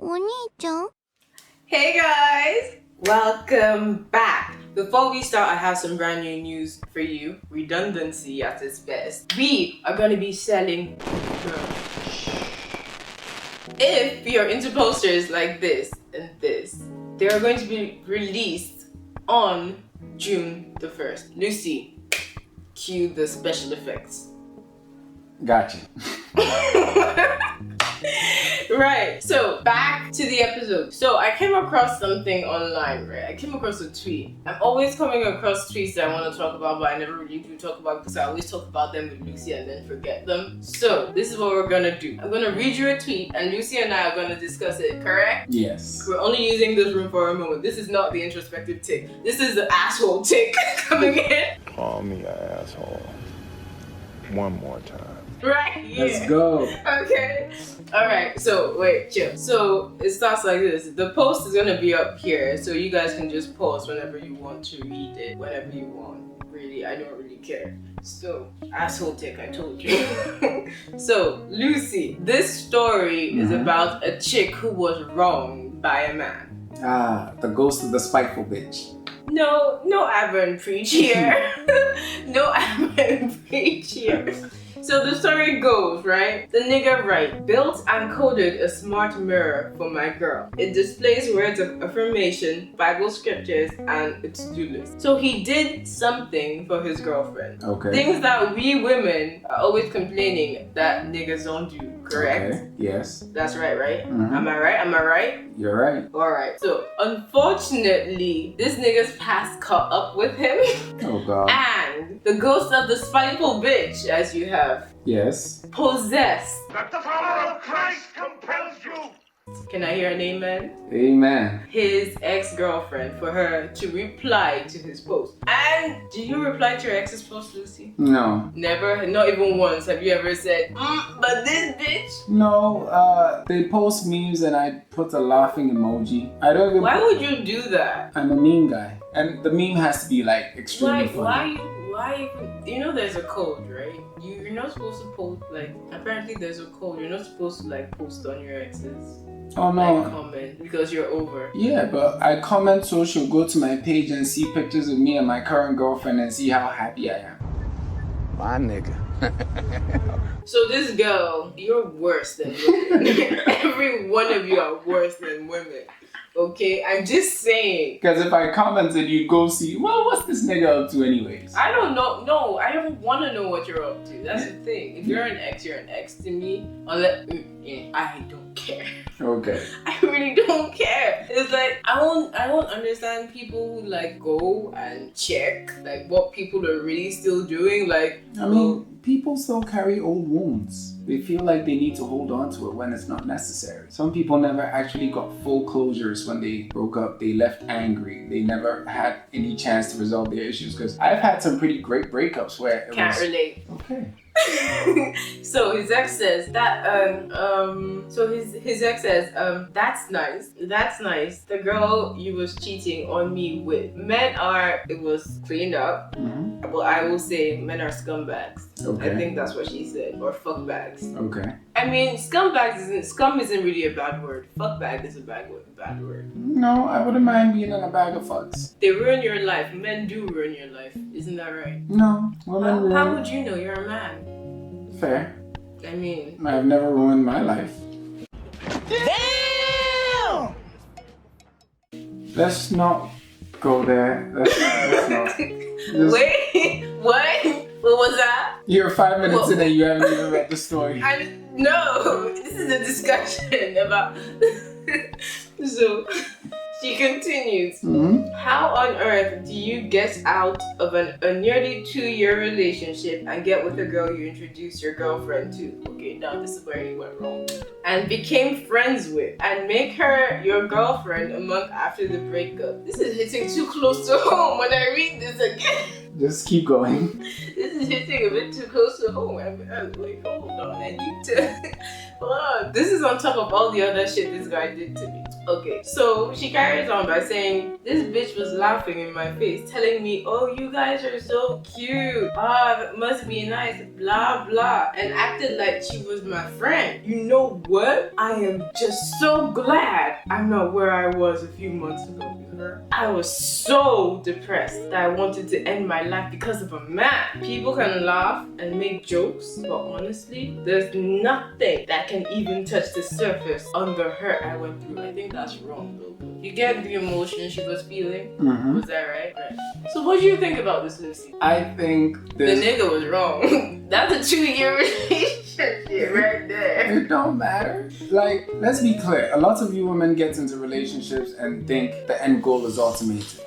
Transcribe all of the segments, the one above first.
お兄ちゃん? Hey guys! Welcome back! Before we start, I have some brand new news for you. Redundancy at its best. We are going to be selling merch. If you're into posters like this and this, they are going to be released on June the 1st. Lucy, cue the special effects. Gotcha. Right, so back to the episode. So I came across something online, right? I came across a tweet. I'm always coming across tweets that I want to talk about, but I never really do talk about because I always talk about them with Lucy and then forget them. So this is what we're gonna do. I'm gonna read you a tweet and Lucy and I are gonna discuss it, correct? Yes. We're only using this room for a moment. This is not the introspective tick. This is the asshole tick coming in. Call me an asshole. One more time. Right, yeah. Let's go. Okay. Alright, so wait, chill. So it starts like this. The post is gonna be up here, so you guys can just pause whenever you want to read it, whenever you want. Really, I don't really care. So, asshole tick, I told you. So, Lucy, this story is about a chick who was wronged by a man. Ah, the ghost of the spiteful bitch. No aberrant preach here. No aberrant preach here. So the story goes, right? The nigga writes, built and coded a smart mirror for my girl. It displays words of affirmation, Bible scriptures, and a to-do list. So he did something for his girlfriend. Okay. Things that we women are always complaining that niggas don't do, correct? Okay. Yes. That's right? Mhm. Am I right? You're right. Alright, so unfortunately, this nigga's past caught up with him. Oh god. And the ghost of the spiteful bitch, as you have, Yes. possessed. The power of Christ compels you! Can I hear an amen? Amen. His ex-girlfriend for her to reply to his post. And do you reply to your ex's post, Lucy? No. Never? Not even once have you ever said, but this bitch? No, they post memes and I put a laughing emoji. I don't even. Why would you do that? I'm a meme guy. And the meme has to be like extremely funny. Why you know there's a code, right? You're not supposed to post, like, apparently there's a code. You're not supposed to, like, post on your exes. Oh no. Like, comment, because you're over. Yeah, but I comment so she'll go to my page and see pictures of me and my current girlfriend and see how happy I am. My nigga. So this girl, you're worse than women. Every one of you are worse than women. Okay, I'm just saying. Because if I commented, you'd go see, well, what's this nigga up to anyways? I don't know. No, I don't want to know what you're up to. That's the thing. If you're an ex, you're an ex to me. Unless I don't care. Okay. I really don't care. It's like I won't understand people who like go and check like what people are really still doing. Like I mean, people still carry old wounds. They feel like they need to hold on to it when it's not necessary. Some people never actually got full closures when they broke up. They left angry. They never had any chance to resolve their issues. Because I've had some pretty great breakups where it can't was... relate. Okay. So his ex says that his ex says that's nice. The girl you was cheating on me with. It was cleaned up. Mm-hmm. Well, I will say men are scumbags. Okay. I think that's what she said. Or fuckbags. Okay. I mean, scum isn't really a bad word. Fuckbag is a bad word. No, I wouldn't mind being in a bag of fucks. They ruin your life. Men do ruin your life. Isn't that right? No, women How would you know? You're a man. Fair. I mean... I've never ruined my life. Damn! Let's not go there. Let's not. Wait, what? What was that? You're 5 minutes in and you haven't even read the story. No, this is a discussion about... So, she continues. Mm-hmm. How on earth do you get out of a nearly 2-year relationship and get with a girl you introduced your girlfriend to? Okay, now this is where you went wrong. And became friends with, and make her your girlfriend a month after the breakup. This is hitting too close to home when I read this again. Just keep going. This is hitting a bit too close to home. I'm like, hold on, I need to... Hold on. This is on top of all the other shit this guy did to me. Okay, so she carries on by saying, this bitch was laughing in my face, telling me, oh, you guys are so cute. That must be nice, blah, blah. And acted like she was my friend. You know what? I am just so glad I'm not where I was a few months ago. I was so depressed that I wanted to end my life because of a man. People can laugh and make jokes, but honestly, there's nothing that can even touch the surface on the hurt I went through. I think that's wrong, though. You get the emotion she was feeling? Was that right? Right. So what do you think about this, Lucy? I think The nigga was wrong. That's a 2-year relationship right there. It don't matter. Like, let's be clear. A lot of you women get into relationships and think the end goal is automated.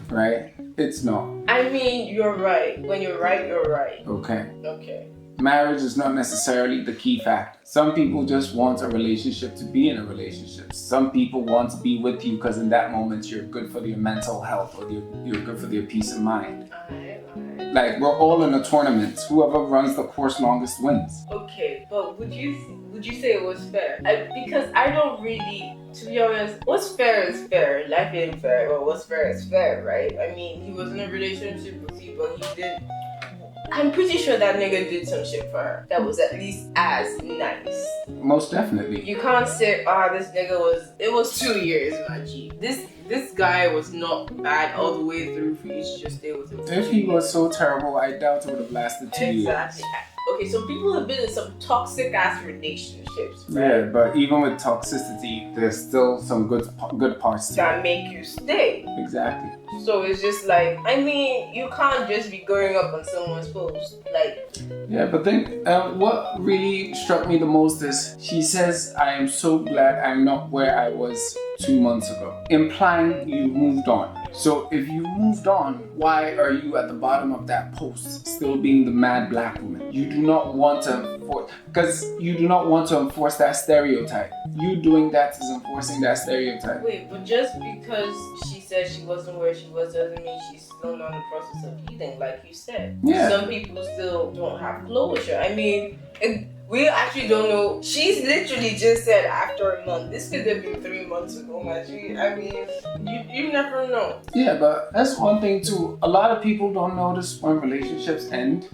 Right? It's not. I mean, you're right. When you're right, you're right. Okay. Okay. Marriage is not necessarily the key factor. Some people just want a relationship to be in a relationship. Some people want to be with you because in that moment you're good for their mental health or you're good for their peace of mind. Alright. Like, we're all in a tournament. Whoever runs the course longest wins. Okay, but would you say it was fair? Because I don't really, to be honest, what's fair is fair. Life ain't fair. Well, what's fair is fair, right? I mean, he was in a relationship with you, but he did. I'm pretty sure that nigga did some shit for her that was at least as nice. Most definitely. You can't say, this nigga it was 2 years, my G. This guy was not bad all the way through for you to just stay with him. If he was so terrible, I doubt it would have lasted 2 years. Exactly. Okay, so people have been in some toxic ass relationships, right? Yeah, but even with toxicity, there's still some good parts to That it. make you stay. Exactly. So it's just like, I mean, you can't just be going up on someone's post. Like, Yeah, but then what really struck me the most is she says, I am so glad I'm not where I was 2 months ago, implying you moved on. So if you moved on, why are you at the bottom of that post still being the mad black woman? You do not want to enforce that stereotype. You doing that is enforcing that stereotype. wait, but just because she said she wasn't where she was doesn't mean she's still not in the process of healing, like you said. Yeah. Some people still don't have closure. I mean, we actually don't know. She's literally just said after a month. This could have been 3 months ago, my G. I mean, you never know. Yeah, but that's one thing too. A lot of people don't notice when relationships end.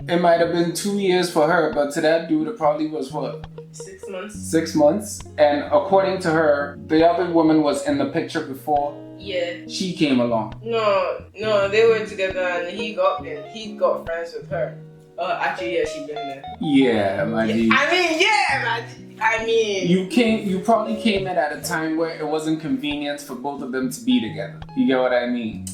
It might have been 2 years for her, but to that dude it probably was what? 6 months. 6 months. And according to her, the other woman was in the picture before Yeah. she came along. No, they were together and he got friends with her. Actually, yeah, she been there. Yeah, my G. I mean. You probably came in at a time where it wasn't convenient for both of them to be together. You get what I mean?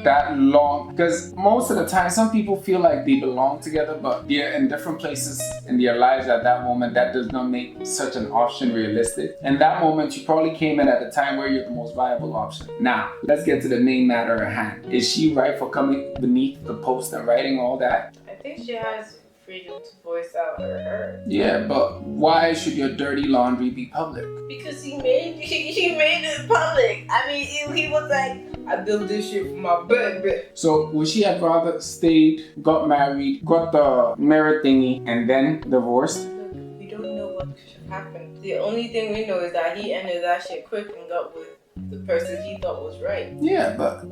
That long, because most of the time some people feel like they belong together, but they're in different places in their lives at that moment. That does not make such an option realistic. In that moment, you probably came in at a time where you're the most viable option. Now, let's get to the main matter at hand. Is she right for coming beneath the post and writing all that? I think she has freedom to voice out her hurt. Yeah, but why should your dirty laundry be public? Because he made it public. I mean, he was like, I built this shit for my baby. So would she have rather stayed, got married, got the mirror thingy, and then divorced? Look, we don't know what should happen. The only thing we know is that he ended that shit quick and got with the person he thought was right. Yeah, but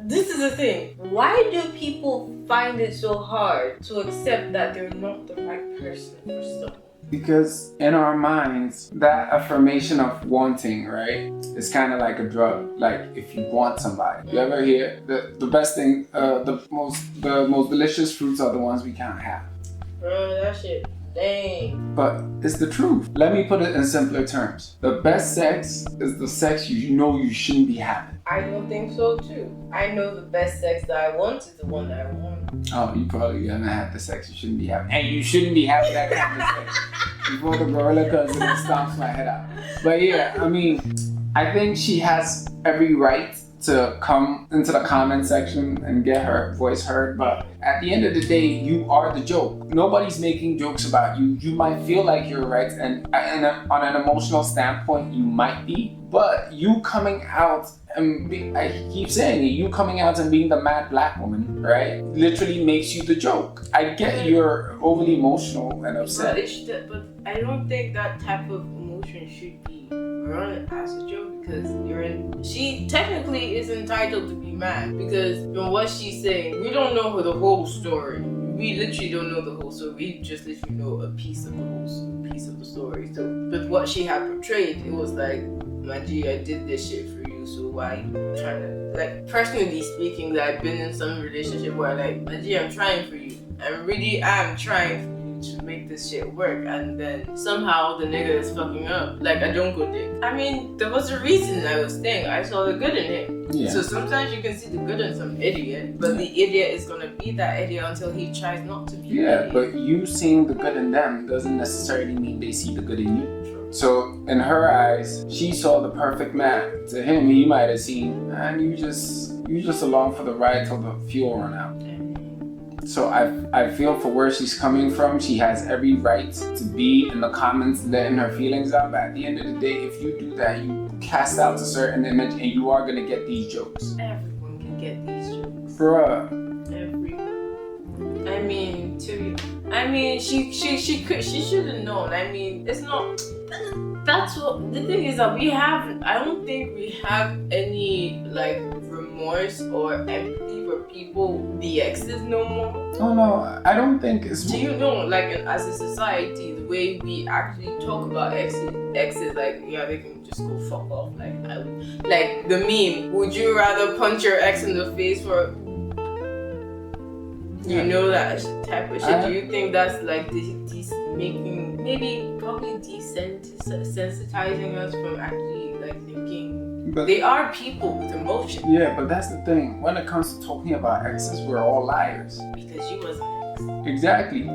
This is the thing. Why do people find it so hard to accept that they're not the right person for someone? because in our minds, that affirmation of wanting, right, is kind of like a drug. Like if you want somebody, you ever hear the best thing, the most delicious fruits are the ones we can't have. Bro, that shit, dang. But it's the truth. Let me put it in simpler terms. The best sex is the sex you know you shouldn't be having. I don't think so too. I know the best sex that I want is the one that I want. Oh, you probably haven't had the sex you shouldn't be having. And you shouldn't be having that kind of sex. Before the gorilla comes in and stomps my head out. But yeah, I mean, I think she has every right to come into the comment section and get her voice heard, but at the end of the day, you are the joke. Nobody's making jokes about you. You might feel like you're right, and on an emotional standpoint, you might be, but you coming out and I keep saying it, you coming out and being the mad black woman, right, literally makes you the joke. I get you're overly emotional and upset. But I don't think that type of emotion should be run as a joke, because she technically is entitled to be mad, because from what she's saying, we don't know the whole story. We literally don't know the whole story. We just literally know a piece of the story. So, but what she had portrayed, it was like, my G, I did this shit for you, so why you trying to, like, personally speaking, that I've been in some relationship where, like, my G, I'm trying for you. I really am trying for you to make this shit work, and then somehow the nigga is fucking up. Like, I don't go dick. I mean, there was a reason I was saying I saw the good in him. Yeah. So sometimes you can see the good in some idiot, but the idiot is gonna be that idiot until he tries not to be. Yeah, but you seeing the good in them doesn't necessarily mean they see the good in you. So in her eyes, she saw the perfect man. To him, he might have seen, man, you just along for the ride till the fuel run out. So I feel for where she's coming from. She has every right to be in the comments letting her feelings out. But at the end of the day, if you do that, you cast out a certain image and you are gonna get these jokes. Everyone can get these jokes. Bruh. Everyone. I mean, she should have known. I mean, it's not. That's what the thing is, that I don't think we have any like remorse or empathy for people, the exes, no more. Oh no, I don't think it's. Do you know, like, as a society, the way we actually talk about exes, like, yeah, they can just go fuck off. Like the meme, would you rather punch your ex in the face for? You know, that type of shit. Do you think that's like probably desensitizing us from actually like thinking? But they are people with emotion. Yeah, but that's the thing. When it comes to talking about exes, we're all liars. Because she wasn't an ex. Exactly.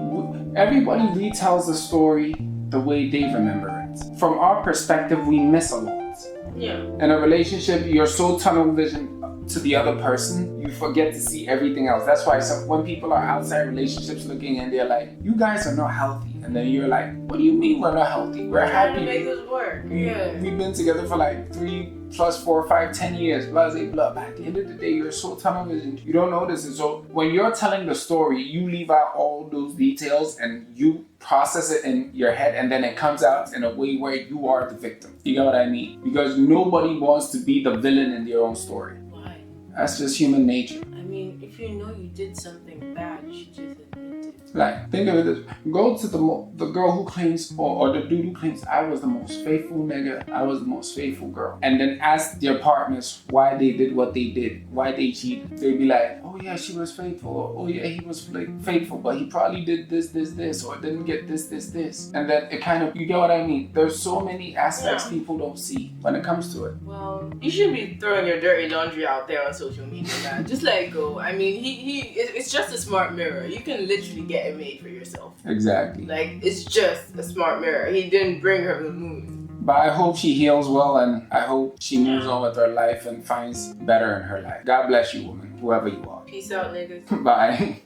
Everybody retells the story the way they remember it. From our perspective, we miss a lot. Yeah. In a relationship, you're so tunnel vision to the other person, you forget to see everything else. That's why when people are outside relationships looking and they're like, you guys are not healthy. And then you're like, what do you mean we're not healthy? We're happy. Trying to make this work. We've been together for like 3 + 4, 5, 10 years, blah, blah, blah. But at the end of the day, you're so tunnel vision. You don't notice it. So when you're telling the story, you leave out all those details and you process it in your head, and then it comes out in a way where you are the victim. You know what I mean? Because nobody wants to be the villain in their own story. Why? That's just human nature. I mean, if you know you did something bad, you should just admit it. Like, think of it this, go to the girl who claims, or the dude who claims, I was the most faithful nigga, I was the most faithful girl. And then ask their partners why they did what they did, why they cheated. They'd be like, oh yeah, she was faithful, or oh yeah, he was faithful, but he probably did this, or didn't get this. And then it kind of, you get what I mean? There's so many aspects people don't see when it comes to it. Well, you shouldn't be throwing your dirty laundry out there on social media, man. Just let it go. I mean, it's just a smart mirror. You can literally get it made for yourself. Exactly. Like, it's just a smart mirror. He didn't bring her the moon. But I hope she heals well, and I hope she moves on with her life and finds better in her life. God bless you, woman, whoever you are. Peace out, niggas. Bye.